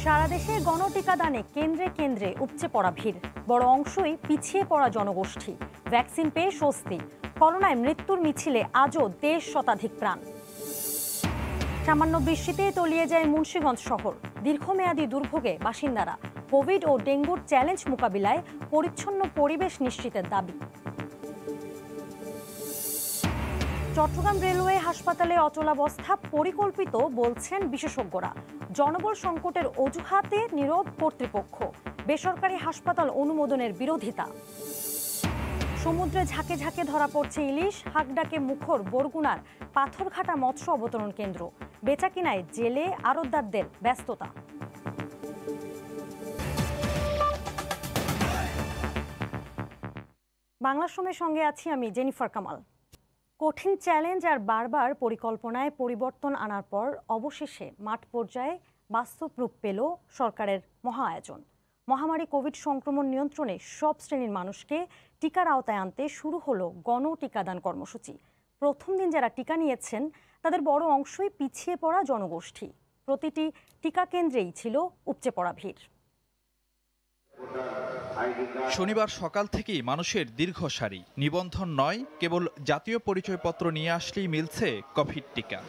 সারা দেশে গণটিকাদানে কেন্দ্রে কেন্দ্রে উপচে পড়া ভিড়, বড় অংশই পিছিয়ে পড়া জনগোষ্ঠী। ভ্যাকসিন পেয়ে স্বস্তি, করোনায় মৃত্যুর মিছিলে আজও ১.৫ শতাধিক প্রাণ। সামান্য বৃষ্টিতে তলিয়ে যায় মুন্সিগঞ্জ শহর, দীর্ঘমেয়াদী দুর্ভোগে বাসিন্দারা। কোভিড ও ডেঙ্গুর চ্যালেঞ্জ মোকাবিলায় পরিচ্ছন্ন পরিবেশ নিশ্চিতের দাবি। চট্টগ্রাম রেলওয়ে হাসপাতালে অচলাবস্থা পরিকল্পিত বলছেন বিশেষজ্ঞরা। জনবল সংকটের অজুহাতে নীরব কর্তৃপক্ষ, বেসরকারি হাসপাতাল অনুমোদনের বিরোধিতা। সমুদ্রে ঝাঁকে ঝাঁকে ধরা পড়ছে ইলিশ, হাকডাকে মুখর বরগুনার পাথরঘাটা মৎস্য অবতরণ কেন্দ্র। বেচাকিনায় জেলে আড়তদারদের ব্যস্ততা। বাংলা সময়ের সঙ্গে আছি আমি জেনিফার কামাল। কঠিন চ্যালেঞ্জ আর বারবার পরিকল্পনায় পরিবর্তন আনার পর অবশেষে মাঠ পর্যায়ে বাস্তব রূপ পেল সরকারের মহা আয়োজন। মহামারী কোভিড সংক্রমণ নিয়ন্ত্রণে সব শ্রেণীর মানুষকে টিকার আওতায় আনতে শুরু হলো গণ টিকাদান কর্মসূচি। প্রথম দিন যারা টিকা নিয়েছেন তাদের বড় অংশই পিছিয়ে পড়া জনগোষ্ঠী। প্রতিটি টিকা কেন্দ্রেই ছিল উপচে পড়া ভিড়। শনিবার সকাল থেকেই মানুষের দীর্ঘ সারি, নিবন্ধন নয়, কেবল জাতীয় পরিচয়পত্র নিয়ে আসলেই মিলছে কোভিড টিকা।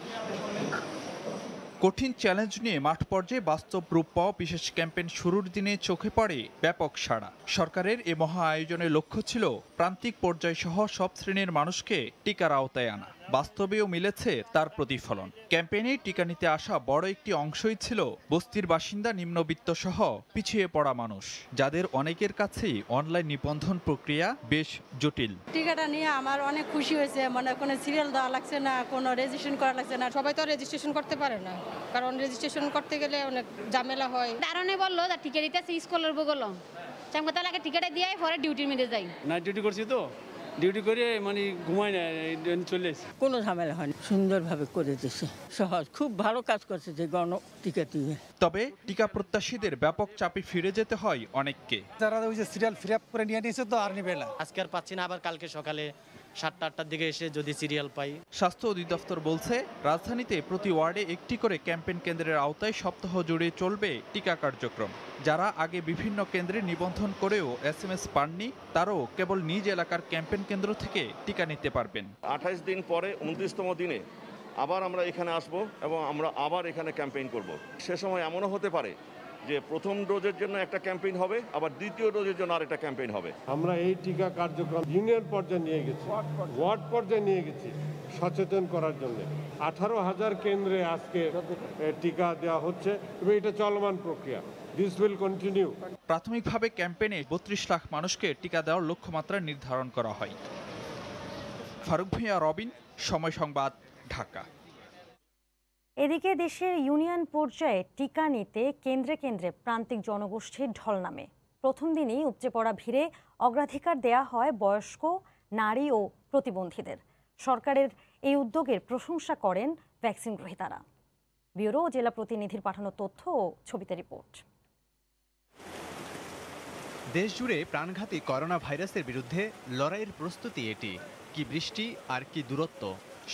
কঠিন চ্যালেঞ্জ নিয়ে মাঠ পর্যায়ে বাস্তব রূপ পাওয়া বিশেষ ক্যাম্পেইন শুরুর দিনে চোখে পড়ে ব্যাপক সাড়া। সরকারের এ মহা আয়োজনের লক্ষ্য ছিল প্রান্তিক পর্যায় সহ সব শ্রেণীর মানুষকে টিকার আওতায় আনা। বাস্তবেও মিলেছে তার প্রতিফলন। ক্যাম্পেইনে টিকা নিতে আসা বড় একটি অংশই ছিল বস্তির বাসিন্দা, নিম্নবিত্ত সহ পিছিয়ে পড়া মানুষ, যাদের অনেকের কাছেই অনলাইন নিবন্ধন প্রক্রিয়া বেশ জটিল। টিকাটা নিয়ে আমার অনেক খুশি হয়েছে, মানে কোনো সিরিয়াল দেওয়া লাগছে না, কোনো রেজিস্ট্রেশন করা লাগছে না। সবাই তো রেজিস্ট্রেশন করতে পারে না, কারণ রেজিস্ট্রেশন করতে গেলে অনেক ঝামেলা হয়। দারণে বললো টিকা দিতে স্কুলের বগল চামকতা লাগে, টিকাটা দিয়ে পরে ডিউটির মেরে যাই। নাইট ডিউটি করছি তো, ডিউটি করে মানে ঘুমাই না, চলে এসেছি। কোনো ঝামেলা হয়নি, সুন্দরভাবে করে দিয়েছে, সহজ, খুব ভালো কাজ করছে যে গণ টিকা দিয়ে। তবে টিকা প্রত্যাশীদের ব্যাপক চাপে ফিরে যেতে হয় অনেককে। যারা ওই যে সিরিয়াল ফিল আপ করে নিয়ে নিয়েছে তো আর নিবে না। আজকে আর পাচ্ছি না, আবার কালকে সকালে 7টা-8টার দিকে এসে যদি সিরিয়াল পাই। স্বাস্থ্য অধিদপ্তর বলছে রাজধানীতে প্রতি ওয়ার্ডে একটি করে ক্যাম্পেইন কেন্দ্রের আওতায় সপ্তাহ জুড়ে চলবে টিকা কার্যক্রম। যারা আগে বিভিন্ন কেন্দ্রে নিবন্ধন করেও SMS পাননি, তারাও কেবল নিজ এলাকার ক্যাম্পেইন কেন্দ্র থেকে টিকা নিতে পারবেন। 28 দিন পরে 29তম দিনে আবার আমরা এখানে আসব এবং আমরা আবার এখানে ক্যাম্পেইন করব। সে সময় এমনও হতে পারে যে প্রথম ডোজের জন্য একটা ক্যাম্পেইন হবে, আবার দ্বিতীয় ডোজের জন্য আরেকটা ক্যাম্পেইন হবে। আমরা এই টিকা কার্যক্রম ইউনিয়ন পর্যায়ে নিয়ে গেছি, ওয়ার্ড পর্যায়ে নিয়ে গেছি সচেতন করার জন্য। 18,000 কেন্দ্রে আজকে টিকা দেওয়া হচ্ছে এবং এটা চলমান প্রক্রিয়া। This will continue. প্রাথমিকভাবে ক্যাম্পেইনে 32 লাখ মানুষকে টিকা দেওয়ার লক্ষ্যমাত্রা নির্ধারণ করা হয়। ফারুক ভূঁইয়া, রবিন, সময় সংবাদ, ঢাকা। এদিকে দেশের ইউনিয়ন পর্যায়ে টিকা নিতে কেন্দ্রে কেন্দ্রে প্রান্তিক জনগোষ্ঠীর ঢল নামে। প্রথম দিনেই উপচে পড়া ভিড়ে অগ্রাধিকার দেয়া হয় বয়স্ক, নারী ও প্রতিবন্ধীদের। সরকারের এই উদ্যোগের প্রশংসা করেন ভ্যাকসিন গ্রহীতারা। ব্যুরো ও জেলা প্রতিনিধির পাঠানো তথ্য ও ছবিতে রিপোর্ট। দেশজুড়ে প্রাণঘাতী করোনা ভাইরাসের বিরুদ্ধে লড়াইয়ের প্রস্তুতি এটি। কি বৃষ্টি আর কি দূরত্ব,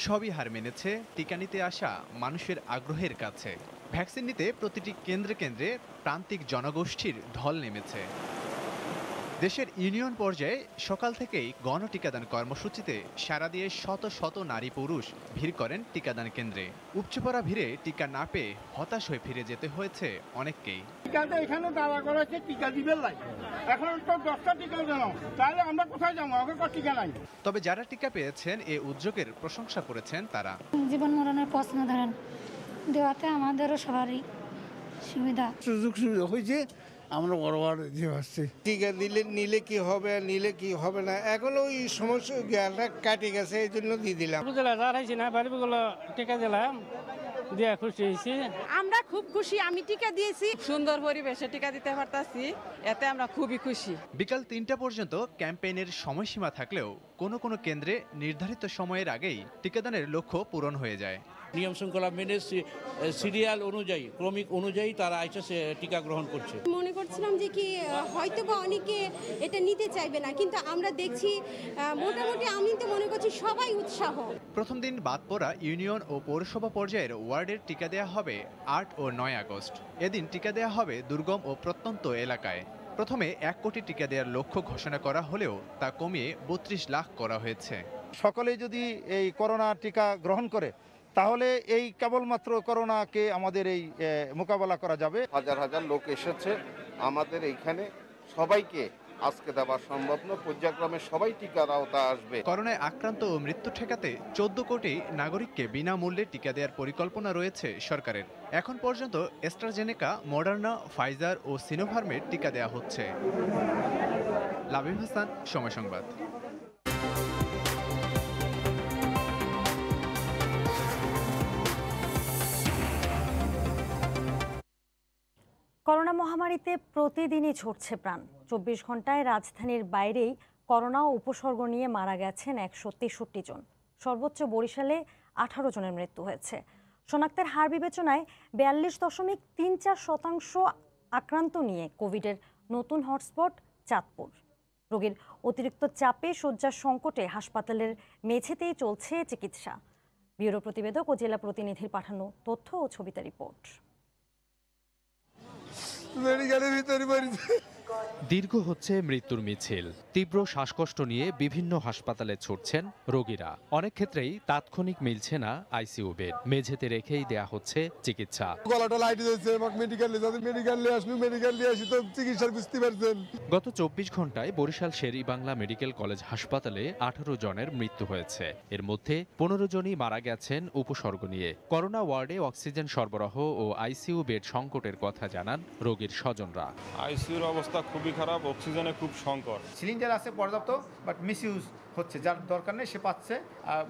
সবই হার মেনেছে টিকা নিতে আসা মানুষের আগ্রহের কাছে। ভ্যাকসিন নিতে প্রতিটি কেন্দ্রে কেন্দ্রে প্রান্তিক জনগোষ্ঠীর ঢল নেমেছে। দেশের ইউনিয়ন পর্যায়ে সকাল থেকেই গণ টিকাদান কর্মসূচিতে সাড়া দিয়ে শত শত নারী পুরুষ ভিড় করেন টিকাদান কেন্দ্রে। উপচে পড়া ভিড়ে টিকা না পেয়ে হতাশ হয়ে ফিরে যেতে হয়েছে অনেককেই। এখানে দাঁড়া করা হচ্ছে টিকা দিবেন নাই, এখন তো 10টা টিকা জানো, তাহলে আমরা কোথায় যাবো? আগে তো টিকা নাই। তবে যারা টিকা পেয়েছেন এ উদ্যোগের প্রশংসা করেছেন তারা। জীবন মরণের প্রশ্ন ধরেন দেওয়াতে আমাদেরও সবারই সুবিধা, সুযোগ সুবিধা হয়েছে, আমরা বরাবর দিয়ে আসছি। টিকা দিলে নিলে কি হবে আর নিলে কি হবে না, এখন ওই সমস্যা জ্ঞানটা কাটে গেছে, এই জন্য দিয়ে দিলাম। টিকা দিলাম, দিয়ে খুশি হয়েছি। আমরা খুব খুশি, আমি টিকা দিয়েছি, সুন্দর পরিবেশে টিকা দিতে পারতাছি, এতে আমরা খুবই খুশি। বিকাল 3টা পর্যন্ত ক্যাম্পেইনের সময়সীমা থাকলেও কোনো কোনো কেন্দ্রে নির্ধারিত সময়ের আগেই টিকাদানের লক্ষ্য পূরণ হয়ে যায়। নিয়ম শৃঙ্খলা মেনে সিরিয়াল অনুযায়ী ক্রমিক অনুযায়ী তারা এসে টিকা গ্রহণ করছে। মনে করছিলাম যে কি হয়তো বা অনেকে এটা নিতে চাইবে না, কিন্তু আমরা দেখছি মোটামুটি আমি তো মনে করছি সবাই উৎসাহ। প্রথম দিন বাদ পড়া ইউনিয়ন ও পৌরসভা পর্যায়ের ওয়ার্ডের টিকা দেয়া হবে 8 ও 9 আগস্ট। এদিন টিকা দেয়া হবে দুর্গম ও প্রত্যন্ত এলাকায়। প্রথমে 1 কোটি টিকা দেওয়ার লক্ষ্য ঘোষণা করা হলেও তা কমিয়ে 32 লাখ করা হয়েছে। সকলেই যদি এই করোনা টিকা গ্রহণ করে তাহলে এই কেবলমাত্র করোনাকে আমাদের এই মোকাবেলা করা যাবে। হাজার হাজার লোক এসেছে আমাদের এইখানে, সবাইকে আজকে দেওয়া সম্ভব নয়, পর্যায়ক্রমে সবাই টিকার আওতায় আসবে। করোনায় আক্রান্ত ও মৃত্যু ঠেকাতে 14 কোটি নাগরিককে বিনামূল্যে টিকা দেওয়ার পরিকল্পনা রয়েছে সরকারের। এখন পর্যন্ত অ্যাস্ট্রাজেনেকা, মডার্না, ফাইজার ও সিনোফার্মের টিকা দেওয়া হচ্ছে। লাবিব হাসান, সময় সংবাদ। করোনা মহামারীতে প্রতিদিনই ঝরছে প্রাণ। 24 ঘন্টায় রাজধানীর বাইরেই করোনা ও উপসর্গ নিয়ে মারা গেছেন 163 জন। সর্বোচ্চ বরিশালে 18 জনের মৃত্যু হয়েছে। শনাক্তের হার বিবেচনায় 42.34% আক্রান্ত নিয়ে কোভিডের নতুন হটস্পট চাঁদপুর। রোগীর অতিরিক্ত চাপে শয্যার সংকটে হাসপাতালের মেঝেতেই চলছে চিকিৎসা। ব্যুরো প্রতিবেদক ও জেলা প্রতিনিধির পাঠানো তথ্য ও ছবিতে রিপোর্ট। দীর্ঘ হচ্ছে মৃত্যুর মিছিল। তীব্র শ্বাসকষ্ট নিয়ে বিভিন্ন হাসপাতালে ছুটছেন রোগীরা। অনেক ক্ষেত্রেই তাৎক্ষণিক মিলছে না আইসিইউ বেড, মেঝেতে রেখেই দেয়া হচ্ছে চিকিৎসা। গত 24 ঘন্টায় বরিশাল শের-ই বাংলা মেডিকেল কলেজ হাসপাতালে 18 জনের মৃত্যু হয়েছে। এর মধ্যে 15 জনই মারা গেছেন উপসর্গ নিয়ে। করোনা ওয়ার্ডে অক্সিজেন সরবরাহ ও আইসিইউ বেড সংকটের কথা জানান রোগীর স্বজনরা। আইসিইউর অবস্থা খুবই খারাপ, অক্সিজেনে খুব সংকট। সিলিন্ডার আছে পর্যাপ্ত, বাট মিসইউজ হচ্ছে। যার দরকার নেই সে পাচ্ছে,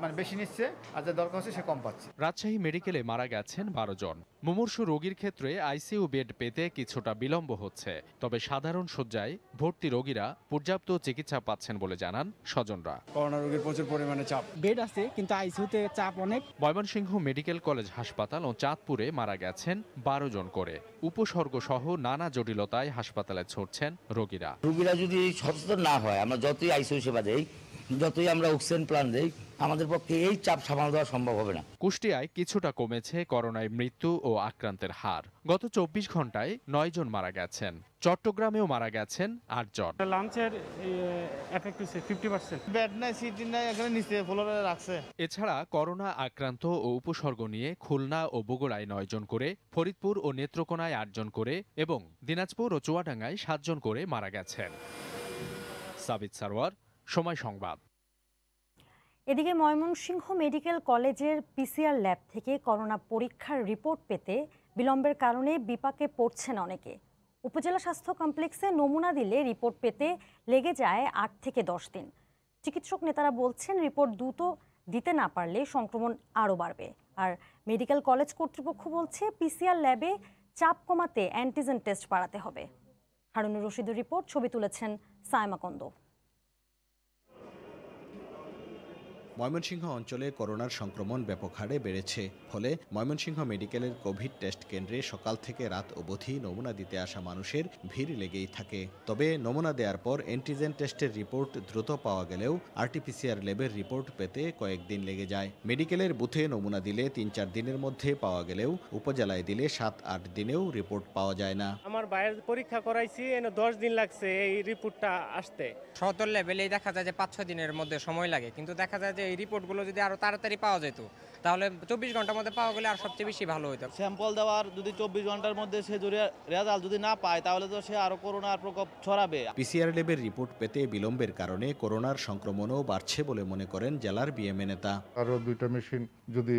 মানে বেশি নিচ্ছে, আর যার দরকার হচ্ছে সে কম পাচ্ছে। রাজশাহী মেডিকেলে মারা গেছেন 12 জন। মুমূর্ষু রোগীর ক্ষেত্রে আইসিইউ বেড পেতে কিছুটা বিলম্ব হচ্ছে, তবে সাধারণ শয্যায় ভর্তি রোগীরা পর্যাপ্ত চিকিৎসা পাচ্ছেন বলে জানান স্বজনরা। করোনা রোগীর প্রচুর পরিমাণে চাপ, বেড আছে কিন্তু আইসিইউতে চাপ অনেক। ময়মনসিংহ মেডিকেল কলেজ হাসপাতাল ও চাঁদপুরে মারা গেছেন 12 জন করে। উপসর্গ সহ নানা জটিলতায় হাসপাতালে ছুটছেন রোগীরা। রোগীরা যদি সচেতন না হয়, আমরা যতই আইসিইউ সেবা দেই, যতই আমরা অক্সিজেন প্ল্যান দেই, আমাদের পক্ষে এই চাপ সামাল দেওয়া সম্ভব হবে না। কুষ্টিয়ায় কিছুটা কমেছে করোনায় মৃত্যু ও আক্রান্তের হার। গত 24 ঘন্টায় 9 জন মারা গেছেন। চট্টগ্রামেও মারা গেছেন 8 জন। লাঞ্চের এফেক্ট হচ্ছে 50%। বেড নাই, সিট নাই, এখানে নিচে ফ্লোরে রাখছে। এছাড়া করোনা আক্রান্ত ও উপসর্গ নিয়ে খুলনা ও বগুড়ায় 9 জন করে, ফরিদপুর ও নেত্রকোনায় 8 জন করে এবং দিনাজপুর ও চুয়াডাঙ্গায় 7 জন করে মারা গেছেন। সাবিত সারওয়ার, সময় সংবাদ। এদিকে ময়মনসিংহ মেডিকেল কলেজের পিসিআর ল্যাব থেকে করোনা পরীক্ষার রিপোর্ট পেতে বিলম্বের কারণে বিপাকে পড়ছেন অনেকে। উপজেলা স্বাস্থ্য কমপ্লেক্সে নমুনা দিলে রিপোর্ট পেতে লেগে যায় 8 থেকে 10 দিন। চিকিৎসক নেতারা বলছেন রিপোর্ট দ্রুত দিতে না পারলে সংক্রমণ আরও বাড়বে। আর মেডিকেল কলেজ কর্তৃপক্ষ বলছে পিসিআর ল্যাবে চাপ কমাতে অ্যান্টিজেন টেস্ট বাড়াতে হবে। হারুনুর রশিদের রিপোর্ট, ছবি তুলেছেন সায়মা কন্দ। ময়মনসিংহ অঞ্চলে করোনার সংক্রমণ ব্যাপক হারে বেড়েছে। ফলে ময়মনসিংহ মেডিকেলের কোভিড টেস্ট কেন্দ্রে সকাল থেকে রাত অবধি নমুনা দিতে আসা মানুষের ভিড় লেগেই থাকে। তবে নমুনা দেওয়ার পর অ্যান্টিজেন টেস্টের রিপোর্ট দ্রুত পাওয়া গেলেও আরটিপিসিআর ল্যাবের রিপোর্ট পেতে কয়েকদিন লেগে যায়। মেডিকেলের বুথে নমুনা দিলে 3-4 দিনের মধ্যে পাওয়া গেলেও উপজেলায় দিলে 7-8 দিনেও রিপোর্ট পাওয়া যায় না। আমার বাইরের পরীক্ষা করাইছি, 10 দিন লাগছে এই রিপোর্টটা আসতে। সদর লেভেলেই দেখা যায় যে 5-6 দিনের মধ্যে সময় লাগে, কিন্তু দেখা যায় যে এই রিপোর্টগুলো যদি আরো তাড়াতাড়ি পাওয়া যেত তাহলে 24 ঘন্টার মধ্যে পাওয়া গেলে আর সবচেয়ে বেশি ভালো হতো। স্যাম্পল দেওয়ার যদি 24 ঘন্টার মধ্যে সে রেজাল্ট যদি না পায় তাহলে তো সে আরো করোনার প্রকোপ ছড়াবে। পিসিআর ল্যাবের রিপোর্ট পেতে বিলম্বের কারণে করোনার সংক্রমণও বাড়ছে বলে মনে করেন জেলার বিএমএ নেতা। আরো 2টা মেশিন যদি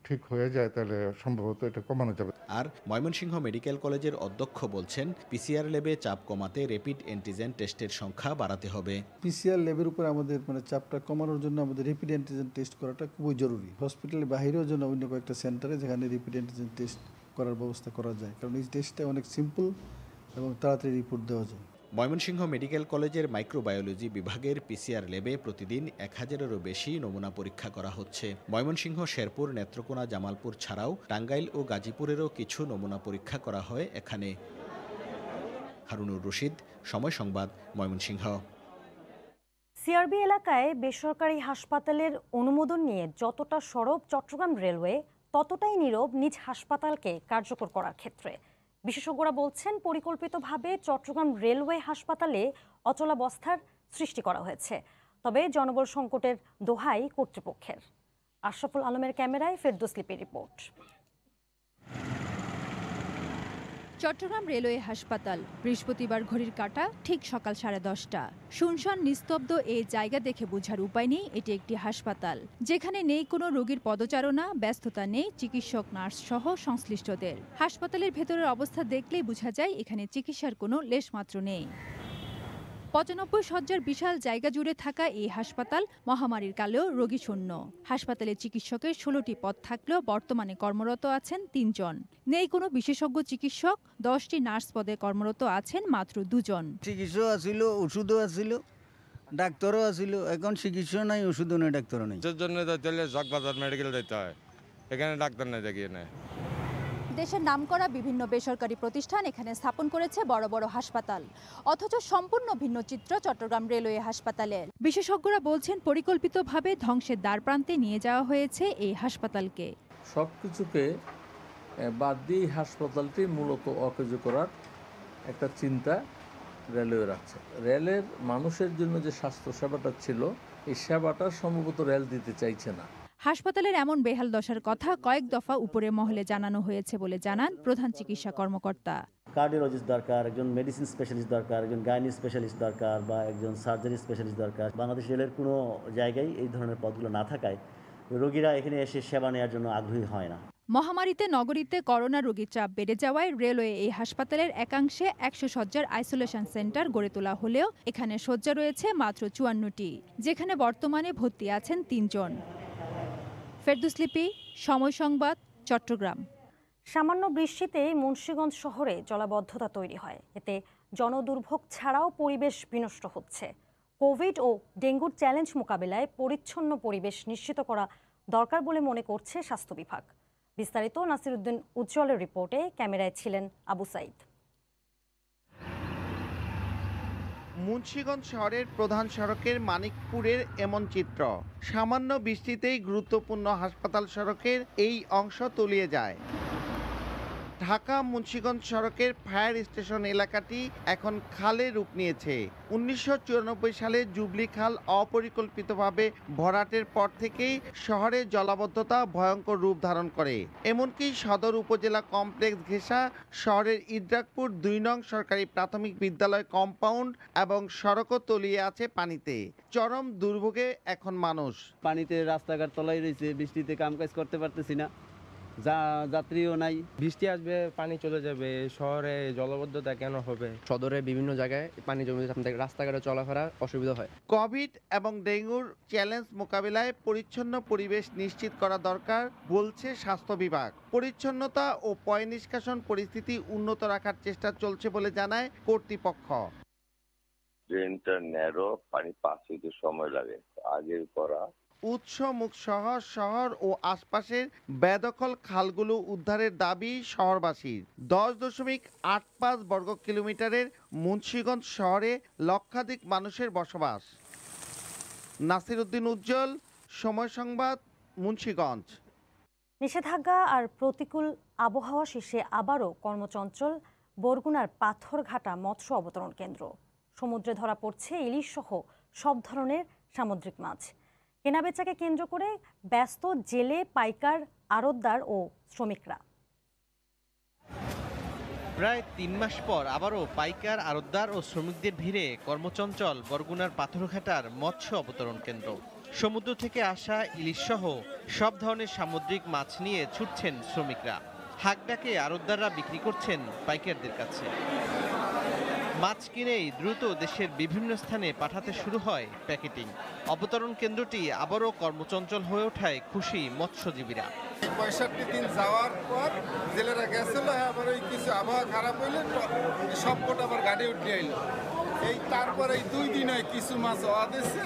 ঠিক হয়ে যায় তাহলে সম্ভবত এটা কমানো যাবে। আর ময়মনসিংহ মেডিকেল কলেজের অধ্যক্ষ বলছেন পিসিআর ল্যাবে চাপ কমাতে র্যাপিড অ্যান্টিজেন টেস্টের সংখ্যা বাড়াতে হবে। পিসিআর ল্যাবের উপর আমাদের চাপটা কমানোর জন্য আমাদের র্যাপিড অ্যান্টিজেন টেস্ট করাটা খুবই জরুরি। হসপিটালের বাইরেও জন্য অন্য কয়েকটা সেন্টারে যেখানে র্যাপিড অ্যান্টিজেন টেস্ট করার ব্যবস্থা করা যায়, কারণ এই টেস্টটা অনেক সিম্পল এবং তাড়াতাড়ি রিপোর্ট দেওয়া যায়। ময়মনসিংহ মেডিকেল কলেজের মাইক্রোবায়োলজি বিভাগের পিসিআর ল্যাবে প্রতিদিন 1000-এরও বেশি নমুনা পরীক্ষা করা হচ্ছে। ময়মনসিংহ, শেরপুর, নেত্রকোনা, জামালপুর ছাড়াও টাঙ্গাইল ও গাজীপুরেরও কিছু নমুনা পরীক্ষা করা হয় এখানে। হারুনুর রশিদ, সময় সংবাদ, ময়মনসিংহ। সিআরবি এলাকায় বেসরকারি হাসপাতালের অনুমোদন নিয়ে যতটা সরব চট্টগ্রাম রেলওয়ে, ততটাই নীরব নিজ হাসপাতালকে কার্যকর করার ক্ষেত্রে। বিশেষজ্ঞরা বলছেন, পরিকল্পিতভাবে চট্টগ্রাম রেলওয়ে হাসপাতালে অচলাবস্থার সৃষ্টি করা হয়েছে। তবে জনবল সংকটের দোহাই কর্তৃপক্ষের। আশরাফুল আলমের ক্যামেরায় ফেরদৌস লিপির রিপোর্ট। চট্টগ্রাম রেলওয়ে হাসপাতাল, বৃহস্পতিবার ঘড়ির কাঁটা ঠিক সকাল 10:30। শুনশান নিস্তব্ধ এই জায়গা দেখে বোঝার উপায় নেই এটি একটি হাসপাতাল, যেখানে নেই কোনো রোগীর পদচারণা, ব্যস্ততা নেই চিকিৎসক, নার্স সহ সংশ্লিষ্টদের। হাসপাতালের ভেতরের অবস্থা দেখলেই বোঝা যায় এখানে চিকিৎসার কোনো লেশমাত্র নেই। 95 শয্যার বিশাল জায়গা জুড়ে থাকা এই হাসপাতাল মহামারীর কালেও রোগী শূন্য। হাসপাতালে চিকিৎসকের 16টি পদ থাকলেও বর্তমানে কর্মরত আছেন 3 জন। নেই কোনো বিশেষজ্ঞ চিকিৎসক, 10টি নার্স পদে কর্মরত আছেন মাত্র 2 জন। চিকিৎসক আছিল, ওষুধও আছিল, ডাক্তারও আছিল, এখন চিকিৎসা নাই, ওষুধও নেই, ডাক্তারও নেই। এর জন্য চকবাজার মেডিকেল যেতে হয়, এখানে ডাক্তার নেই, দেখিয়ে নেয়। দেশের নামকরা বিভিন্ন বেসরকারি প্রতিষ্ঠান এখানে স্থাপন করেছে বড় বড় হাসপাতাল, অথচ সম্পূর্ণ ভিন্ন চিত্র চট্টগ্রাম রেলওয়ে হাসপাতালের। বিশেষজ্ঞরা বলছেন, পরিকল্পিতভাবে ধ্বংসের দ্বারপ্রান্তে নিয়ে যাওয়া হয়েছে এই হাসপাতালকে। সবকিছুকে বাদ দিয়ে হাসপাতালটি মূলত অকেজ করার একটা চিন্তা রেলওয়ে রাখছে। রেলের মানুষের জন্য যে স্বাস্থ্য সেবাটা ছিল, এই সেবাটা সম্ভবত রেল দিতে চাইছে না। হাসপাতালের এমন বেহাল দশার কথা কয়েক দফা উপরে মহলে জানানো হয়েছে বলে জানান প্রধান চিকিৎসা কর্মকর্তা। কার্ডিওলজিস্ট দরকার, একজন মেডিসিন স্পেশালিস্ট দরকার, একজন গাইনি স্পেশালিস্ট দরকার, বা একজন সার্জারি স্পেশালিস্ট দরকার। বাংলাদেশ রেলের কোনো জায়গায় এই ধরনের পদগুলো না থাকায় রোগীরা এখানে এসে সেবা নেওয়ার জন্য আগ্রহী হয় না। মহামারীতে নগরীতে করোনা রোগীর চাপ বেড়ে যাওয়ায় রেলওয়ে এই হাসপাতালের একাংশে 100 শয্যার আইসোলেশন সেন্টার গড়ে তোলা হলেও এখানে শয্যা রয়েছে মাত্র 54টি, যেখানে বর্তমানে ভর্তি আছেন 3 জন। ফেরদৌস লিপি, সময় সংবাদ, চট্টগ্রাম। সামান্য বৃষ্টিতে মুন্সিগঞ্জ শহরে জলাবদ্ধতা তৈরি হয়। এতে জনদুর্ভোগ ছাড়াও পরিবেশ বিনষ্ট হচ্ছে। কোভিড ও ডেঙ্গুর চ্যালেঞ্জ মোকাবেলায় পরিচ্ছন্ন পরিবেশ নিশ্চিত করা দরকার বলে মনে করছে স্বাস্থ্য বিভাগ। বিস্তারিত নাসিরউদ্দিন উজ্জ্বলের রিপোর্টে, ক্যামেরায় ছিলেন আবু সাইদ। মুন্সিগঞ্জ শহরের প্রধান সড়কের মানিকপুরের এমন চিত্র। সামান্য বৃষ্টিতেই গুরুত্বপূর্ণ হাসপাতাল সড়কের এই অংশ তলিয়ে যায়। ঢাকা মুন্সিগঞ্জ সড়কের ফায়ার স্টেশন এলাকাটি এখন খালে রূপ নিয়েছে। 1994 সালে জুবলি খাল অপরিকল্পিতভাবে ভরাটের পর থেকেই শহরে জলাবদ্ধতা ভয়ঙ্কর রূপ ধারণ করে। এমনকি সদর উপজেলা কমপ্লেক্স ঘেঁষা শহরের ইদ্রাকপুর 2 নং সরকারি প্রাথমিক বিদ্যালয় কম্পাউন্ড এবং সড়কও তলিয়ে আছে পানিতে। চরম দুর্ভোগে এখন মানুষ। পানিতে রাস্তাঘাট তলায় রয়েছে, বৃষ্টিতে কামকাজ করতে পারতেছি না, যাত্রীও নাই। বৃষ্টি আসবে, পানি চলে যাবে, শহরে জলবদ্ধতা কেন হবে? সদরে বিভিন্ন জায়গায় পানি জমে যাচ্ছে, রাস্তাঘাটে চলাফেরা অসুবিধা হয়। কোভিড এবং ডেঙ্গুর চ্যালেঞ্জ মোকাবিলায় পরিচ্ছন্ন পরিবেশ নিশ্চিত করা দরকার বলছে স্বাস্থ্য বিভাগ। পরিচ্ছন্নতা ও পয় নিষ্কাশন পরিস্থিতি উন্নত রাখার চেষ্টা চলছে বলে জানায় কর্তৃপক্ষ। ড্রেনটা ন্যারো, পানি পাস হইতে সময় লাগে, আগের করা। উৎস মুখ শহর ও আশপাশের বেদখল খালগুলো উদ্ধারের দাবি শহরবাসীর। 10.85 বর্গ কিলোমিটারের মুন্সিগঞ্জ শহরে লক্ষাধিক মানুষের বসবাস। নাসিরউদ্দিন উজ্জ্বল, সময় সংবাদ, মুন্সিগঞ্জ। নিষেধাজ্ঞা আর প্রতিকূল আবহাওয়া শেষে আবারও কর্মচঞ্চল বরগুনার পাথরঘাটা মৎস্য অবতরণ কেন্দ্র। সমুদ্রে ধরা পড়ছে ইলিশ সহ সব ধরনের সামুদ্রিক মাছ। কেনাবেচাকে কেন্দ্র করে ব্যস্ত জেলে, পাইকার, আড়তদার ও শ্রমিকরা। প্রায় 3 মাস পর আবারও পাইকার, আড়তদার ও শ্রমিকদের ভিড়ে কর্মচঞ্চল বরগুনার পাথরঘাটার মৎস্য অবতরণ কেন্দ্র। সমুদ্র থেকে আসা ইলিশ সহ সব ধরনের সামুদ্রিক মাছ নিয়ে ছুটছেন শ্রমিকরা। হাঁকডাকে আড়তদাররা বিক্রি করছেন পাইকারদের কাছে। মাছ কিনেই দ্রুত দেশের বিভিন্ন স্থানে পাঠাতে শুরু হয় প্যাকেটিং। অবতরণ কেন্দ্রটি আবারও কর্মচঞ্চল হয়ে ওঠায় খুশি মৎস্যজীবীরা। 65 দিন যাওয়ার পর জেলেরা গেছিল, আবার ওই কিছু আবহাওয়া খারাপ হইলে সব কোটা আবার গাড়ি উঠে আইলো। এই তারপরে এই 2 দিন হয় কিছু মাছ হওয়া দিচ্ছে,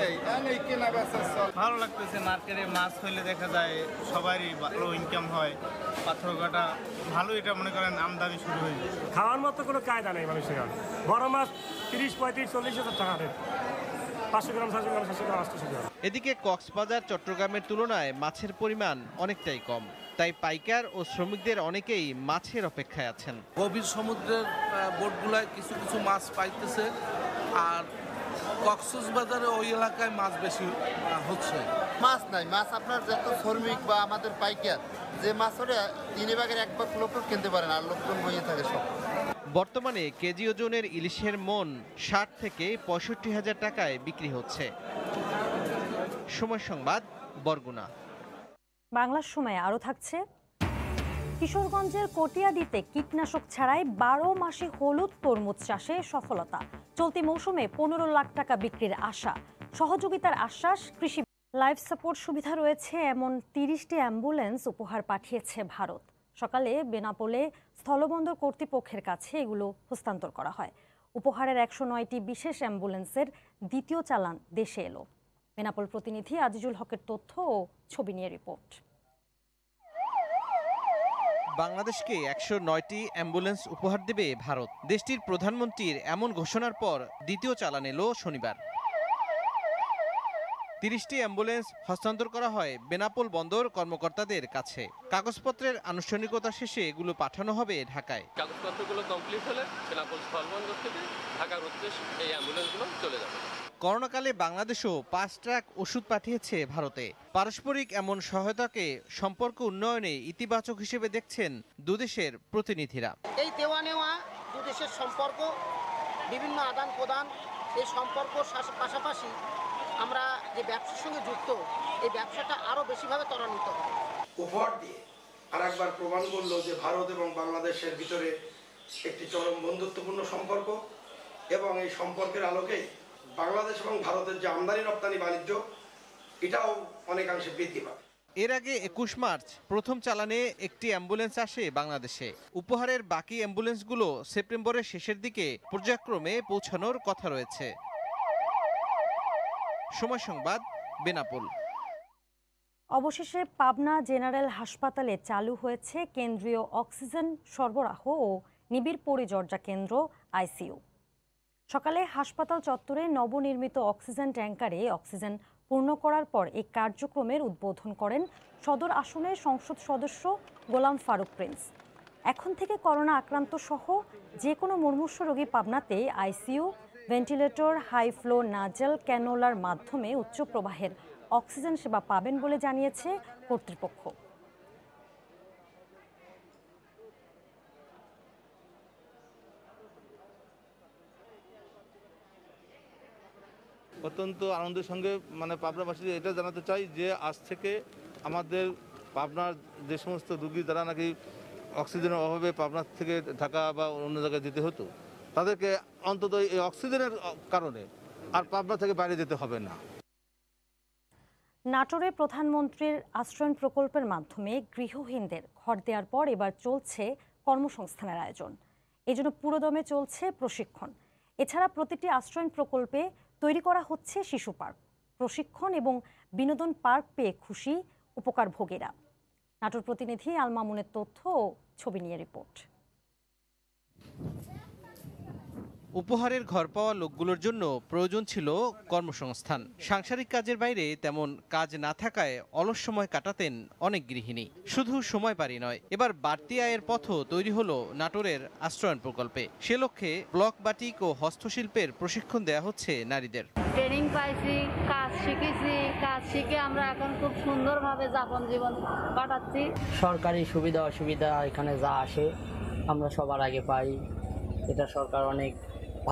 এই কেনা বেচা চল। ভালো লাগতেছে, মার্কেটে মাছ হইলে দেখা যায় সবারই ভালো ইনকাম হয়। পাথর কাটা ভালো, এটা মনে করেন আমদানি শুরু হয়ে যায়। খাওয়ার মতো কোনো কায়দা নেই মানুষের। বড় মাছ 30, 35, 40 হাজার টাকা রেট, 500 গ্রাম, 600 গ্রাম, 700 গ্রাম, 800 গ্রাম। এদিকে কক্সবাজার চট্টগ্রামের তুলনায় মাছের পরিমাণ অনেকটাই কম, তাই পাইকার ও শ্রমিকদের অনেকেই মাছের অপেক্ষায় আছেন। গভীর সমুদ্রের বোটগুলায় কিছু কিছু মাছ পাইতেছে, আর কক্সবাজারে ওই এলাকায় মাছ বেশি হচ্ছে। মাছ নাই, মাছ আপনার যত শ্রমিক বা আমাদের পাইকার যে মাছ ওরে 3 ভাগের 1 ভাগ লোক কিনতে পারেন, আর লোকজন বইয়ে থাকে সব। বর্তমানে কেজি ওজনের ইলিশের মন 60 থেকে 65 হাজার টাকায় বিক্রি হচ্ছে। সময় সংবাদ, বরগুনা। বাংলার সময় আরও থাকছে, কিশোরগঞ্জের কটিয়াদীতে কীটনাশক ছাড়াই 12 মাসে হলুদ তরমুজ চাষে সফলতা। চলতি মৌসুমে 15 লাখ টাকা বিক্রির আশা, সহযোগিতার আশ্বাস কৃষি। লাইফ সাপোর্ট সুবিধা রয়েছে এমন 30টি অ্যাম্বুলেন্স উপহার পাঠিয়েছে ভারত। সকালে বেনাপোলে স্থলবন্দর কর্তৃপক্ষের কাছে এগুলো হস্তান্তর করা হয়। উপহারের 109টি বিশেষ অ্যাম্বুলেন্সের দ্বিতীয় চালান দেশে এলো। বেনাপোল প্রতিনিধি আজিজুল হকের তথ্য ও ছবি নিয়ে রিপোর্ট। বাংলাদেশকে 109টি অ্যাম্বুলেন্স উপহার দেবে ভারত। দেশটির প্রধানমন্ত্রীর এমন ঘোষণার পর দ্বিতীয় চালান এলো শনিবার। 30টি অ্যাম্বুলেন্স হস্তান্তর করা হয় বেনাপোল বন্দর কর্মকর্তাদের কাছে। কাগজপত্রের আনুষ্ঠানিকতা শেষে এগুলো পাঠানো হবে ঢাকায়। কাগজপত্রগুলো কমপ্লিট হলে বেনাপোল স্থলবন্দর থেকে ঢাকার উদ্দেশ্যে এই অ্যাম্বুলেন্সগুলো চলে যাবে। করোনাকালে বাংলাদেশও 5 ট্রাক ওষুধ পাঠিয়েছে ভারতে। পারস্পরিক এমন সহায়তাকে সম্পর্ক উন্নয়নে ইতিবাচক হিসেবে দেখছেন দুদেশের প্রতিনিধিরা। এই দেওয়া নেওয়া দুদেশের সম্পর্ক, বিভিন্ন আদান প্রদান, এই সম্পর্ক পাশাপাশি আমরা যে ব্যবসার সঙ্গে যুক্ত, এই ব্যবসাটা আরও বেশিভাবে ত্বরান্বিত হবে। উপহার দিয়ে আরেকবার প্রমাণ করলো যে ভারত এবং বাংলাদেশের ভিতরে একটি চরম বন্ধুত্বপূর্ণ সম্পর্ক, এবং এই সম্পর্কের আলোকেই বাংলাদেশ এবং ভারতের যে আমদানি রপ্তানি বাণিজ্য, এটাও অনেকাংশে বৃদ্ধি পাবে। এর আগে 21 মার্চ প্রথম চালানে একটি অ্যাম্বুলেন্স আসে বাংলাদেশে। উপহারের বাকি অ্যাম্বুলেন্সগুলো সেপ্টেম্বরের শেষের দিকে পর্যায়ক্রমে পৌঁছানোর কথা রয়েছে। সময় সংবাদ, বেনাপোল। অবশেষে পাবনা জেনারেল হাসপাতালে চালু হয়েছে কেন্দ্রীয় অক্সিজেন সরবরাহ ও নিবিড় পরিচর্যা কেন্দ্র আইসিইউ। সকালে হাসপাতাল চত্বরে নবনির্মিত অক্সিজেন ট্যাঙ্কারে অক্সিজেন পূর্ণ করার পর এই কার্যক্রমের উদ্বোধন করেন সদর আসনের সংসদ সদস্য গোলাম ফারুক প্রিন্স। এখন থেকে করোনা আক্রান্ত সহ যে কোনো মুমূর্ষু রোগী পাবনাতে আইসিইউ, ভেন্টিলেটর, হাই ফ্লো নাজেল ক্যানোলার মাধ্যমে উচ্চ প্রবাহের অক্সিজেন সেবা পাবেন বলে জানিয়েছে কর্তৃপক্ষ। অত্যন্ত আনন্দের সঙ্গে পাবনাবাসী এটা জানাতে চাই যে আজ থেকে আমাদের পাবনার যে সমস্ত রোগী যারা নাকি অক্সিজেনের অভাবে পাবনার থেকে ঢাকা বা অন্য জায়গায় যেতে হতো, তাদেরকে অন্তত এই অক্সিজেনের কারণে আর পাবনা থেকে বাইরে যেতে হবে না। নাটোরে প্রধানমন্ত্রীর আশ্রয়ণ প্রকল্পের মাধ্যমে গৃহহীনদের ঘর দেওয়ার পর এবার চলছে কর্মসংস্থানের আয়োজন। এজন্য পুরোদমে চলছে প্রশিক্ষণ। এছাড়া প্রতিটি আশ্রয়ণ প্রকল্পে তৈরি করা হচ্ছে শিশু পার্ক, প্রশিক্ষণ এবং বিনোদন পার্ক পেয়ে খুশি উপকারভোগীরা। নাটোর প্রতিনিধি আল মামুনের তথ্য ও ছবি নিয়ে রিপোর্ট। উপহারের ঘর পাওয়া লোকগুলোর জন্য প্রয়োজন ছিল কর্মসংস্থান। সাংসারিক কাজের বাইরে তেমন কাজ না থাকায় অলস সময় কাটাতেন অনেক গৃহিণী। শুধু সময় পারি নয়, এবার বাড়তি আয়ের পথও তৈরি হলো নাটোরের আশ্রয়ণ প্রকল্পে। সে লক্ষ্যে ব্লক বাটিক ও হস্তশিল্পের প্রশিক্ষণ দেওয়া হচ্ছে নারীদের। ট্রেনিং পাইছি, কাজ শিখেছি, কাজ শিখে আমরা এখন খুব সুন্দরভাবে যাপন জীবন কাটাচ্ছি। সরকারি সুবিধা অসুবিধা এখানে যা আসে আমরা সবার আগে পাই, এটা সরকার অনেক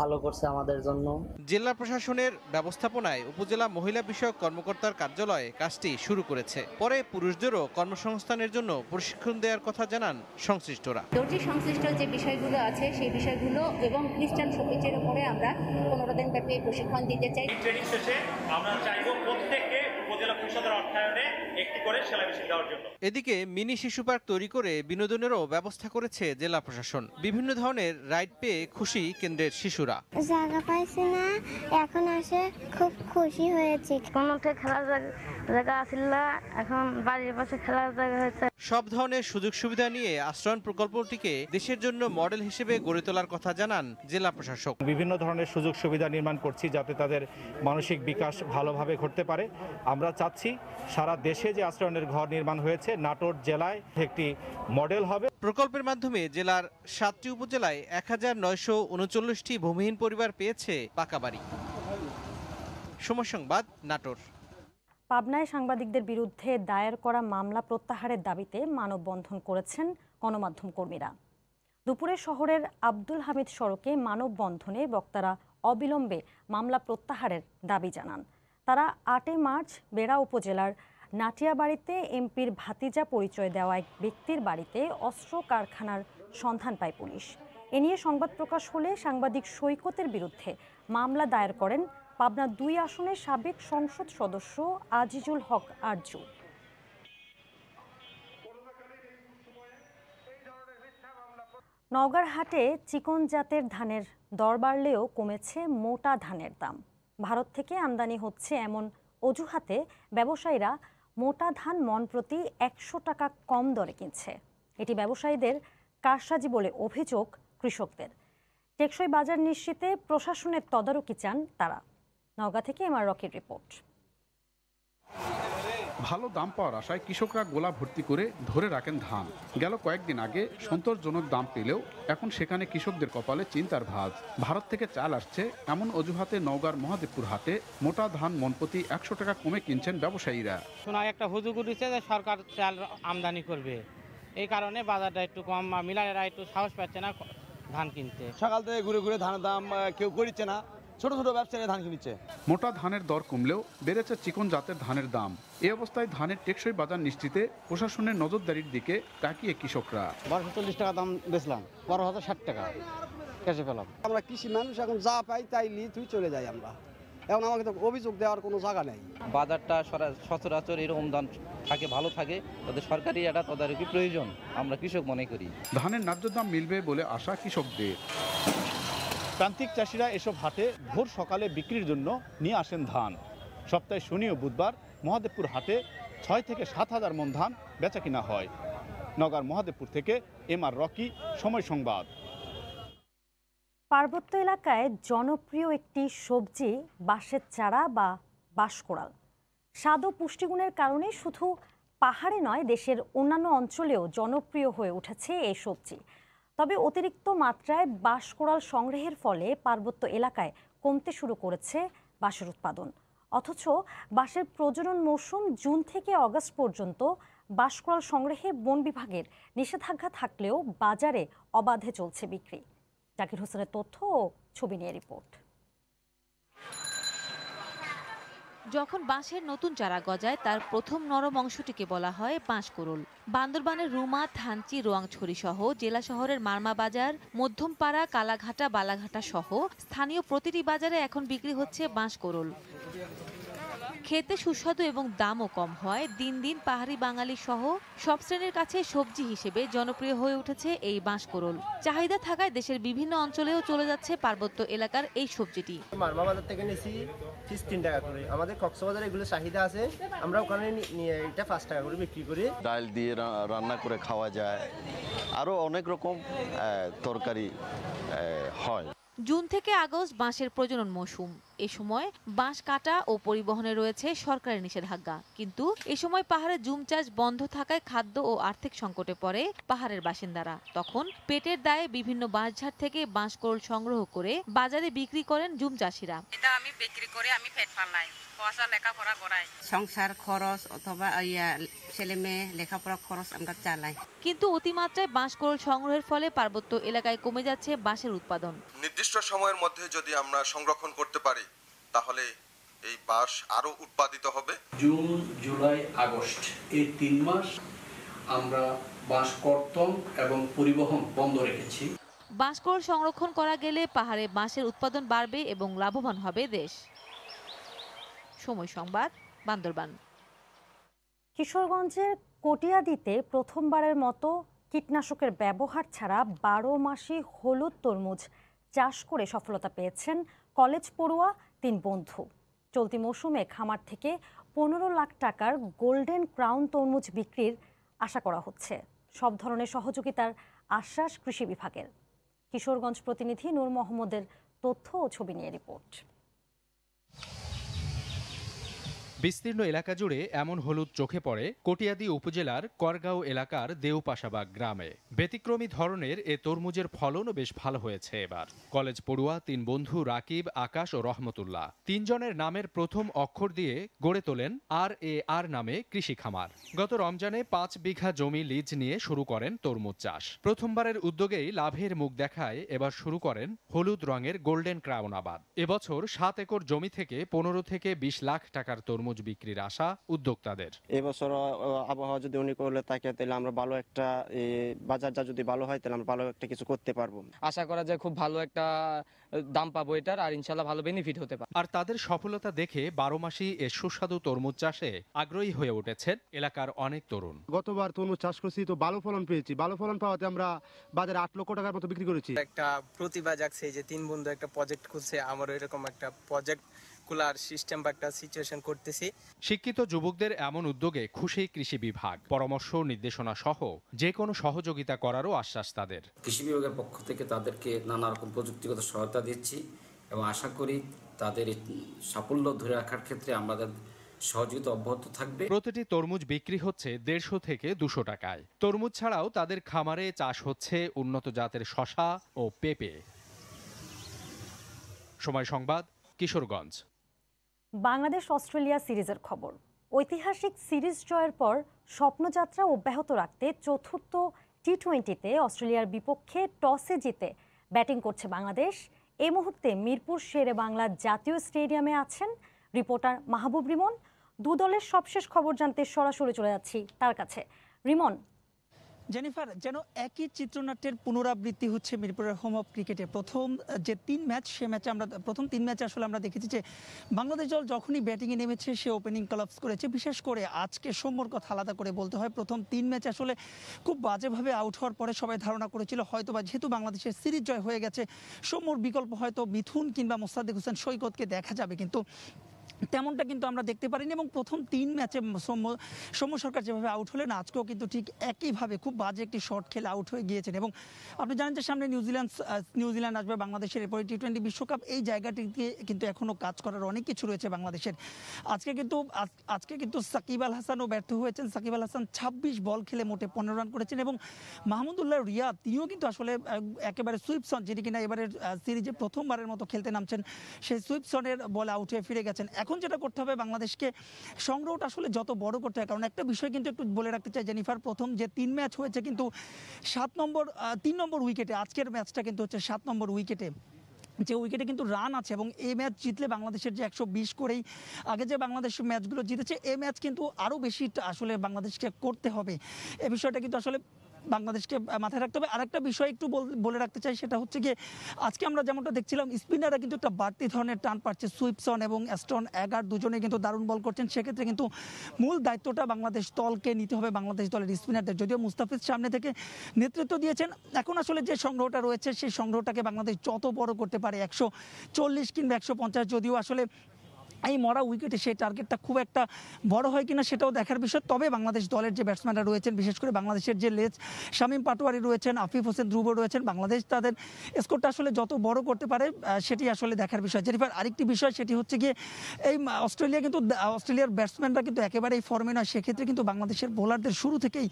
ভালো করছে আমাদের জন্য। জেলা প্রশাসনের ব্যবস্থাপনায় উপজেলা মহিলা বিষয়ক কর্মকর্তার কার্যালয়ে কাজটি শুরু করেছে। পরে পুরুষদেরও কর্মসংস্থানের জন্য প্রশিক্ষণ দেওয়ার কথা জানান সংশ্লিষ্টরা। দর্জি সংশ্লিষ্ট যে বিষয়গুলো আছে সেই বিষয়গুলো এবং খ্রিস্টান শোকেজের উপরে আমরা 15 দিন ব্যাপী প্রশিক্ষণ দিতে চাই। ট্রেনিং শেষে আমরা চাইব প্রত্যেককে জেলা পরিষদের অর্থায়নে একটি করে সেলাই মেশিন দেওয়ার জন্য। এদিকে মিনি শিশু পার্ক তৈরি করে বিনোদনেরও ব্যবস্থা করেছে জেলা প্রশাসন। বিভিন্ন ধরনের রাইড পেয়ে খুশি কেন্দ্রের শিশুরা। জায়গা পাইছি না, এখন আসে খুব খুশি হয়েছি। কোনো খেলার জায়গা আসিল না, এখন বাড়ির পাশে খেলার জায়গা হয়েছে। সব ধরনের সুযোগ সুবিধা নিয়ে আশ্রয়ণ প্রকল্পটিকে দেশের জন্য মডেল হিসেবে গড়ে তোলার কথা জানান জেলা প্রশাসক। বিভিন্ন ধরনের সুযোগ সুবিধা নির্মাণ করছি যাতে তাদের মানসিক বিকাশ ভালোভাবে ঘটতে পারে। আমরা চাচ্ছি সারা দেশে যে আশ্রয়নের ঘর নির্মাণ হয়েছে নাটোর জেলায় একটি মডেল হবে। প্রকল্পের মাধ্যমে জেলার 7টি উপজেলায় 1939টি ভূমিহীন পরিবার পেয়েছে পাকা বাড়ি। সময় সংবাদ, নাটোর। পাবনায় সাংবাদিকদের বিরুদ্ধে দায়ের করা মামলা প্রত্যাহারের দাবিতে মানববন্ধন করেছেন গণমাধ্যম কর্মীরা। দুপুরে শহরের আব্দুল হামিদ সড়কে মানববন্ধনে বক্তারা অবিলম্বে মামলা প্রত্যাহারের দাবি জানান। তারা 8 মার্চ বেড়া উপজেলার নাটিয়াবাড়িতে এমপির ভাতিজা পরিচয় দেওয়া এক ব্যক্তির বাড়িতে অস্ত্র কারখানার সন্ধান পায় পুলিশ। এ নিয়ে সংবাদ প্রকাশ হলে সাংবাদিক সৈকতের বিরুদ্ধে মামলা দায়ের করেন পাবনা 2 আসনের সাবেক সংসদ সদস্য আজিজুল হক আরজু। নওগাঁর হাটে চিকন জাতের ধানের দর বাড়লেও কমেছে মোটা ধানের দাম। ভারত থেকে আমদানি হচ্ছে এমন অজুহাতে ব্যবসায়ীরা মোটা ধান মন প্রতি 100 টাকা কম দরে কিনছে। এটি ব্যবসায়ীদের কারসাজি বলে অভিযোগ কৃষকদের। টেকসই বাজার নিশ্চিতে প্রশাসনের তদারকি চান তারা। নওগাঁ থেকে এমআর রকির রিপোর্ট। ভালো দাম পাওয়ার আশায় কৃষকরা গোলা ভর্তি করে ধরে রাখেন ধান। গেল কয়েকদিন আগে সন্তোষজনক দাম পেলেও এখন সেখানে কৃষকদের কপালে চিন্তার ভাঁজ। ভারত থেকে চাল আসছে এমন অজুহাতে নওগাঁর মহাদেবপুর হাটে মোটা ধান মন প্রতি 100 টাকা কমে কিনছেন ব্যবসায়ীরা। শোনা একটা হুজুগ উঠেছে যে সরকার চাল আমদানি করবে, এই কারণে বাজারটা একটু কম, মিলারেরা একটু সাহস পাচ্ছে না ধান কিনতে। সকাল থেকে ঘুরে ঘুরে ধানের দাম কেউ করছে না, ছোট ছোট ব্যবসায়ীরা ধান কিনছে। মোটা ধানের দর কমলেও বেড়েছে চিকন জাতের ধানের দাম। এই অবস্থায় ধানের টেকসই বাজার নিশ্চিতে প্রশাসনের নজরদারির দিকে তাকিয়ে কৃষকরা। 1240 টাকা দাম বেচলাম, 12,060 টাকা কেসে পেলাম। আমরা কৃষি মানুষ, এখন যা পাই তাই নিয়ে তুই চলে যাই আমরা। এখন আমাকে তো অভিযোগ দেওয়ার কোনো জায়গা নেই। বাজারটা সচরাচর এরকম দাম থাকে, ভালো থাকে, তাদের সরকারি এটা তদারকি প্রয়োজন আমরা কৃষক মনে করি। ধানের ন্যায্য দাম মিলবে বলে আশা কৃষকদের। প্রান্তিক চাষিরা এসব হাটে ভোর সকালে বিক্রির জন্য নিয়ে আসেন ধান। সপ্তাহে শনি ও বুধবার মহাদেবপুর হাটে 6 থেকে 7,000 মন ধান বেচা কিনা হয়। নওগাঁর মহাদেবপুর থেকে এমআর রকি, সময় সংবাদ। পার্বত্য এলাকায় জনপ্রিয় একটি সবজি বাঁশের চারা বা বাঁশকোড়াল। স্বাদ ও পুষ্টিগুণের কারণে শুধু পাহাড়ে নয়, দেশের অন্যান্য অঞ্চলেও জনপ্রিয় হয়ে উঠেছে এই সবজি। তবে অতিরিক্ত মাত্রায় বাঁশকোড়াল সংগ্রহের ফলে পার্বত্য এলাকায় কমতে শুরু করেছে বাঁশের উৎপাদন। অথচ বাঁশের প্রজনন মৌসুম জুন থেকে আগস্ট পর্যন্ত বাঁশকোড়াল সংগ্রহে বন বিভাগের নিষেধাজ্ঞা থাকলেও বাজারে অবাধে চলছে বিক্রি। জাকির হোসেনের তথ্য ও ছবি নিয়ে রিপোর্ট। যখন বাঁশের নতুন চারা গজায় তার প্রথম নরম অংশটিকে বলা হয় বাঁশকোড়ল। বান্দরবানের রুমা, থানচি, রোয়াংছড়ি সহ জেলা শহরের মারমা বাজার, মধ্যমপাড়া, কালাঘাটা, বালাঘাটা সহ স্থানীয় প্রতিটি বাজারে এখন বিক্রি হচ্ছে বাঁশকোড়ল। খেতে সুস্বাদু এবং দামও কম হয়। দিন দিন পাহাড়ি বাঙালি সহ সব শ্রেণীর কাছে সবজি হিসেবে জনপ্রিয় হয়ে উঠেছে এই বাঁশকোড়ল। চাহিদা থাকায় দেশের বিভিন্ন অঞ্চলেও চলে যাচ্ছে পার্বত্য এলাকার এই সবজিটি। মারমা বাজার থেকে নিয়েছি 3 টাকা করে। আমাদের কক্সবাজারে এগুলো চাহিদা আছে, আমরা ওখানে নিয়ে এটা 5 টাকা করে বিক্রি করি। ডাল দিয়ে রান্না করে খাওয়া যায়, আরও অনেক রকম তরকারি হয়। জুন থেকে আগস্ট বাঁশের প্রজনন মৌসুম। এ সময় বাঁশ কাটা ও পরিবহনে রয়েছে সরকারি নিষেধাজ্ঞা। কিন্তু এ সময় পাহাড়ে জুম চাষ বন্ধ থাকায় খাদ্য ও আর্থিক সংকটে পড়ে পাহাড়ের বাসিন্দারা। তখন পেটের দায়ে বিভিন্ন বাঁশঝাড় থেকে বাঁশকোড়ল সংগ্রহ করে বাজারে বিক্রি করেন জুম চাষিরা। এটা আমি বিক্রি করে আমি পেট পালাই, পয়সা লেখাপড়া করাই, সংসার খরচ অথবা ছেলে মেয়ে লেখাপড়া খরচ আমরা চালাই। কিন্তু অতিমাত্রায় বাঁশকোড়ল সংগ্রহের ফলে পার্বত্য এলাকায় কমে যাচ্ছে বাঁশের উৎপাদন। নির্দিষ্ট সময়ের মধ্যে যদি আমরা সংরক্ষণ করতে পারি তাহলে এই বাঁশ আরো উৎপাদিত হবে। জুন, জুলাই, আগস্ট এই 3 মাস আমরা বাঁশ কর্তন এবং পরিবহন বন্ধ রেখেছি। বাঁশকোড়ল সংরক্ষণ করা গেলে পাহাড়ে বাঁশের উৎপাদন বাড়বে এবং লাভবান হবে দেশ। সময় সংবাদ, বান্দরবান। কিশোরগঞ্জের কটিয়াদীতে প্রথমবারের মতো কীটনাশকের ব্যবহার ছাড়া 12 মাসি হলুদ তরমুজ চাষ করে সফলতা পেয়েছেন কলেজ পড়ুয়া 3 বন্ধু। চলতি মৌসুমে খামার থেকে 15 লাখ টাকার গোল্ডেন ক্রাউন তরমুজ বিক্রির আশা করা হচ্ছে। সব ধরনের সহযোগিতার আশ্বাস কৃষি বিভাগের। কিশোরগঞ্জ প্রতিনিধি নূর মোহাম্মদের তথ্য ও ছবি নিয়ে রিপোর্ট। বিস্তীর্ণ এলাকা জুড়ে এমন হলুদ চোখে পড়ে কটিয়াদী উপজেলার করগাঁও এলাকার দেউপাশাবাগ গ্রামে। ব্যতিক্রমী ধরনের এ তরমুজের ফলনও বেশ ভালো হয়েছে এবার। কলেজ পড়ুয়া 3 বন্ধু রাকিব, আকাশ ও রহমতুল্লাহ 3 জনের নামের প্রথম অক্ষর দিয়ে গড়ে তোলেন RAR নামে কৃষি খামার। গত রমজানে 5 বিঘা জমি লিজ নিয়ে শুরু করেন তরমুজ চাষ। প্রথমবারের উদ্যোগেই লাভের মুখ দেখায় এবার শুরু করেন হলুদ রঙের গোল্ডেন ক্রাউন আবাদ। এবছর 7 একর জমি থেকে 15 থেকে 20 লাখ টাকার তরমুজ বিক্রির আশা উদ্যোক্তাদের। এবছর আবহাওয়া যদি উনি করলে থাকে তাহলে আমরা ভালো একটা বাজারটা যদি ভালো হয় তাহলে আমরা ভালো একটা কিছু করতে পারবো। আশা করা যায় খুব ভালো একটা দাম পাবো এটার, আর ইনশাল্লাহ ভালো বেনিফিট হতে পারে। আর তাদের সফলতা দেখে 12 মাসি এ সুস্বাদু তরমুজ চাষে আগ্রহী হয়ে উঠেছেন এলাকার অনেক তরুণ। গতবার তরমুজ চাষ করছি তো ভালো ফলন পেয়েছি। ভালো ফলন পাওয়াতে আমরা বাজারে 8 লক্ষ টাকার মতো বিক্রি করেছি। একটা প্রতিভা জাগছে যে 3 বন্ধু একটা প্রজেক্ট খুলছে, আমারও এরকম একটা প্রজেক্ট খোলার সিস্টেম বা একটা সিচুয়েশন করতেছি। শিক্ষিত যুবকদের এমন উদ্যোগে খুশি কৃষি বিভাগ। পরামর্শ, নির্দেশনা সহ যে কোনো সহযোগিতা করারও আশ্বাস তাদের। কৃষি বিভাগের পক্ষ থেকে তাদেরকে নানা রকম প্রযুক্তিগত সহায়তা দিচ্ছি এবং আশা করি তাদের সাফল্য ধরে রাখার ক্ষেত্রে আমাদের সহযোগিতা অব্যাহত থাকবে। প্রতিটি তরমুজ বিক্রি হচ্ছে 150 থেকে 200 টাকায়। তরমুজ ছাড়াও তাদের খামারে চাষ হচ্ছে উন্নত জাতের শসা ও পেঁপে। সময় সংবাদ, কিশোরগঞ্জ। বাংলাদেশ অস্ট্রেলিয়া সিরিজের খবর। ঐতিহাসিক সিরিজ জয়ের পর স্বপ্নযাত্রা অব্যাহত রাখতে চতুর্থ টি-20তে অস্ট্রেলিয়ার বিপক্ষে টসে জিতে ব্যাটিং করছে বাংলাদেশ। এই মুহূর্তে মিরপুর শেরে বাংলা জাতীয় স্টেডিয়ামে আছেন রিপোর্টার মাহবুব রিমন। 2 দলের সবশেষ খবর জানতে সরাসরি চলে যাচ্ছি তার কাছে। রিমন, জেনিফার, যেন একই চিত্রনাট্যের পুনরাবৃত্তি হচ্ছে মিরপুরের হোম অফ ক্রিকেটে। প্রথম যে 3 ম্যাচ, সে ম্যাচে আমরা প্রথম 3 ম্যাচে আসলে আমরা দেখেছি যে বাংলাদেশ দল যখনই ব্যাটিংয়ে নেমেছে সে ওপেনিং কলাপস করেছে। বিশেষ করে আজকে সৌম্যর কথা আলাদা করে বলতে হয়। প্রথম 3 ম্যাচে আসলে খুব বাজেভাবে আউট হওয়ার পরে সবাই ধারণা করেছিল হয়তোবা যেহেতু বাংলাদেশের সিরিজ জয় হয়ে গেছে সৌম্যর বিকল্প হয়তো মিথুন কিংবা মোস্তাদেক হোসেন সৈকতকে দেখা যাবে, কিন্তু তেমনটা কিন্তু আমরা দেখতে পারিনি। এবং প্রথম 3 ম্যাচে সৌম্য সরকার যেভাবে আউট হলেন আজকেও কিন্তু ঠিক একইভাবে খুব বাজে একটি শট খেলে আউট হয়ে গিয়েছেন। এবং আপনি জানেন যে সামনে নিউজিল্যান্ড আসবে বাংলাদেশের, এরপরে টি-20 বিশ্বকাপ। এই জায়গাটিতে কিন্তু এখনও কাজ করার অনেক কিছু রয়েছে বাংলাদেশের। আজকে কিন্তু সাকিব আল হাসানও ব্যর্থ হয়েছেন। সাকিব আল হাসান 26 বল খেলে মোটে 15 রান করেছেন। এবং মাহমুদুল্লাহ রিয়াদ তিনিও কিন্তু আসলে একেবারে সুইপসন, যিনি কিনা এবারের সিরিজে প্রথমবারের মতো খেলতে নামছেন, সেই সুইপসনের বলে আউট হয়ে ফিরে গেছেন। এখন যেটা করতে হবে বাংলাদেশকে সংগ্রহটা আসলে যত বড় করতে হয়, কারণ একটা বিষয় কিন্তু একটু বলে রাখতে চাই জেনিফার, প্রথম যে 3 ম্যাচ হয়েছে কিন্তু 3 নম্বর উইকেটে, আজকের ম্যাচটা কিন্তু হচ্ছে 7 নম্বর উইকেটে, যে উইকেটে কিন্তু রান আছে। এবং এই ম্যাচ জিতলে বাংলাদেশের যে 120 করেই আগে যে বাংলাদেশ ম্যাচগুলো জিতেছে, এই ম্যাচ কিন্তু আরও বেশি আসলে বাংলাদেশকে করতে হবে। এই বিষয়টা কিন্তু আসলে বাংলাদেশকে মাথায় রাখতে হবে। আরেকটা বিষয় একটু বলে রাখতে চাই, সেটা হচ্ছে গিয়ে আজকে আমরা যেমনটা দেখছিলাম স্পিনাররা কিন্তু একটা বাড়তি ধরনের টান পাচ্ছে। সুইপসন এবং অ্যাস্টন এগার দুজনে কিন্তু দারুণ বল করছেন। সেক্ষেত্রে কিন্তু মূল দায়িত্বটা বাংলাদেশ দলকে নিতে হবে, বাংলাদেশ দলের স্পিনারদের। যদিও মুস্তাফিজ সামনে থেকে নেতৃত্ব দিয়েছেন, এখন আসলে যে সংগ্রহটা রয়েছে সেই সংগ্রহটাকে বাংলাদেশ যত বড় করতে পারে, 140 কিংবা 150, যদিও আসলে এই মরা উইকেটে সেই টার্গেটটা খুব একটা বড় হয় কিনা সেটাও দেখার বিষয়। তবে বাংলাদেশ দলের যে ব্যাটসম্যানরা রয়েছেন, বিশেষ করে বাংলাদেশের যে লেজ শামীম পাটোয়ারি রয়েছেন, আফিফ হোসেন ধ্রুব রয়েছেন, বাংলাদেশ তাদের স্কোরটা আসলে যত বড় করতে পারে সেটি আসলে দেখার বিষয়। জেনিফার, আরেকটি বিষয় সেটি হচ্ছে গিয়ে এই অস্ট্রেলিয়ার ব্যাটসম্যানরা কিন্তু একেবারেই ফর্মে নয়। সেক্ষেত্রে কিন্তু বাংলাদেশের বোলারদের শুরু থেকেই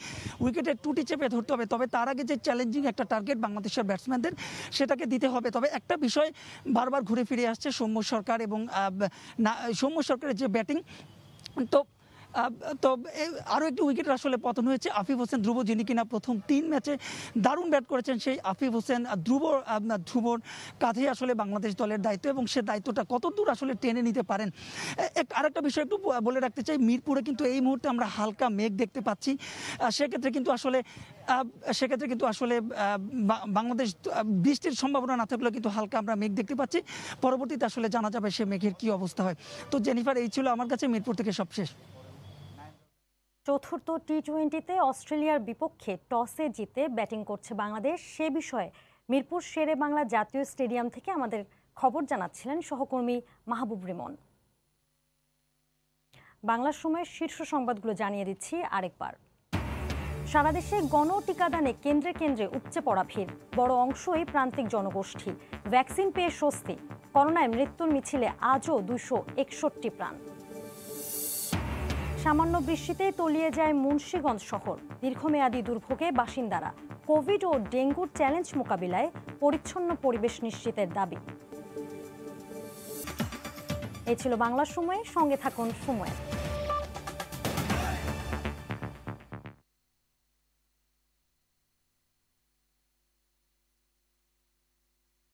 উইকেটের টুটি চেপে ধরতে হবে। তবে তার আগে যে চ্যালেঞ্জিং একটা টার্গেট বাংলাদেশের ব্যাটসম্যানদের, সেটাকে দিতে হবে। তবে একটা বিষয় বারবার ঘুরে ফিরে আসছে সৌম্য সরকার এবং সৌম্য সরকারের যে ব্যাটিং, তো আরও একটি উইকেটের আসলে পতন হয়েছে। আফিফ হোসেন ধ্রুব, যিনি কিনা প্রথম 3 ম্যাচে দারুণ ব্যাট করেছেন, সেই আফিফ হোসেন ধ্রুবর কাঁধে আসলে বাংলাদেশ দলের দায়িত্ব, এবং সে দায়িত্বটা কতদূর আসলে টেনে নিতে পারেন। আরেকটা বিষয় একটু বলে রাখতে চাই, মিরপুরে কিন্তু এই মুহূর্তে আমরা হালকা মেঘ দেখতে পাচ্ছি। সেক্ষেত্রে কিন্তু আসলে বাংলাদেশ বৃষ্টির সম্ভাবনা না থাকলেও কিন্তু হালকা আমরা মেঘ দেখতে পাচ্ছি। পরবর্তীতে আসলে জানা যাবে সে মেঘের কি অবস্থা হয়। তো জেনিফার, এই ছিল আমার কাছে মিরপুর থেকে সবশেষ। চতুর্থ টি-20তে অস্ট্রেলিয়ার বিপক্ষে টসে জিতে ব্যাটিং করছে বাংলাদেশ। সে বিষয়ে মিরপুর শেরে বাংলা জাতীয় স্টেডিয়াম থেকে আমাদের খবর জানাচ্ছিলেন সহকর্মী মাহবুব রিমন। বাংলার সময়ের শীর্ষ সংবাদগুলো জানিয়ে দিচ্ছি আরেকবার। সারা দেশে গণটিকাদানে কেন্দ্রে কেন্দ্রে উপচে পড়া ভিড়, বড় অংশই প্রান্তিক জনগোষ্ঠী। ভ্যাকসিন পেয়ে স্বস্তি, করোনায় মৃত্যুর মিছিলে আজও 261 প্রাণ। সামান্য বৃষ্টিতে তলিয়ে যায় মুন্সিগঞ্জ শহর, দীর্ঘমেয়াদী দুর্ভোগে বাসিন্দারা। কোভিড ও ডেঙ্গুর চ্যালেঞ্জ মোকাবিলায় পরিচ্ছন্ন পরিবেশ নিশ্চিতের দাবি। এই ছিল বাংলার সময়, সঙ্গে থাকুন সময়।